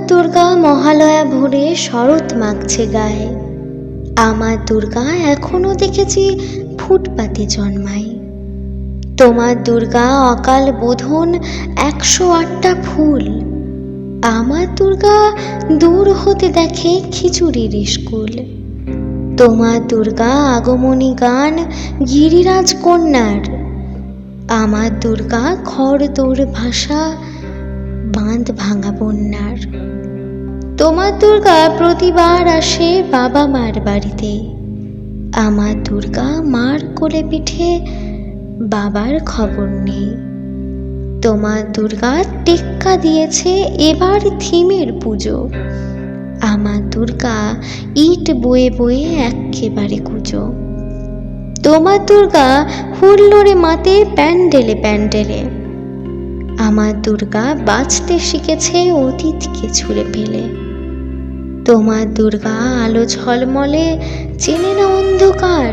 দুর্গা মহালয়া ভোরে শরৎ মাগছে গায়ে। আমার দুর্গা এখনো দেখেছি ফুটপাতে জন্মায়। তোমার দুর্গা অকাল বোধন 108টা ফুল। আমার দুর্গা দূর হতে দেখে খিচুড়ির স্কুল। তোমার দুর্গা আগমনী গান গিরিরাজ কন্যার। আমার দুর্গা খড়দোর ভাষা বাঁধ ভাঙা বন্যার। তোমার দুর্গা প্রতিবার আসে বাবা মার বাড়িতে। আমার দুর্গা মার কোলে পিঠে, বাবার খবর নেই। তোমার দুর্গা টেক্কা দিয়েছে এবার থিমের পুজো। আমার দুর্গা ইট বয়ে বয়ে একেবারে কুজো। তোমার দুর্গা হুল্লোড়ে মাতে প্যান্ডেলে প্যান্ডেলে। আমার দুর্গা বাঁচতে শিখেছে অতীতকে ছুঁড়ে ফেলে। তোমার দুর্গা আলো ঝলমলে, চেনে না অন্ধকার।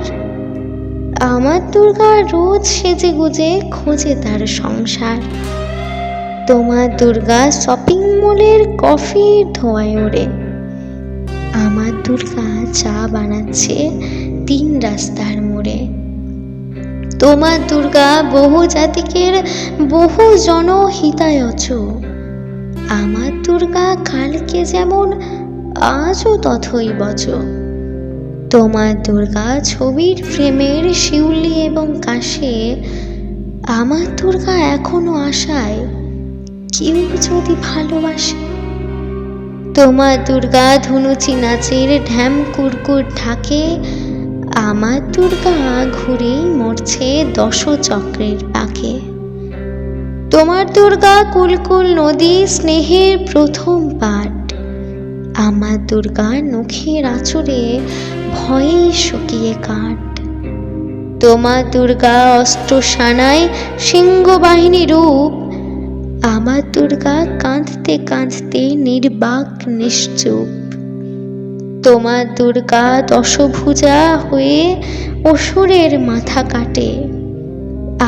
আমার দুর্গা রোজ সেজে গুজে খোঁজে তার সংসার। তোমার দুর্গা শপিং মলের কফির ধোঁয়ায় ওড়ে। আমার দুর্গা চা বানাচ্ছে 3 রাস্তার মোড়ে। তোমার দুর্গা বহু জাতিকের বহু জনহিতায়চ। আমার দুর্গা কালকে যেমন আজও তথৈবচ। তোমার দুর্গা ছবির ফ্রেমের শিউলি এবং কাশে। আমার দুর্গা এখনো আশায় কেউ যদি ভালোবাসে। তোমার দুর্গা ধুনুচি নাচের ঢ্যাম কুরকুর ঢাকে। আমার দুর্গা ঘুরেই মরছে 10 চক্রের পাকে। তোমার দুর্গা কুলকুল নদী স্নেহের প্রথম পাঠ। আমার দুর্গা নখের আঁচড়ে ভয়ে শুকিয়ে কাঠ। তোমার দুর্গা অস্ত্র সানায় সিংহবাহিনী রূপ। আমার দুর্গা কাঁদতে কাঁদতে নির্বাক নিশ্চুপ। তোমার দুর্গা 10 ভুজা হয়ে অসুরের মাথা কাটে।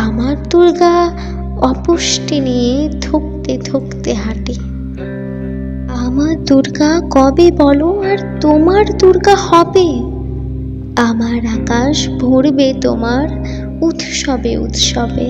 আমার দুর্গা অপুষ্টি নিয়ে ধুকতে ধুকতে হাঁটে। আমার দুর্গা কবে বলো আর তোমার দুর্গা হবে? আমার আকাশ ভরবে তোমার উৎসবে উৎসবে।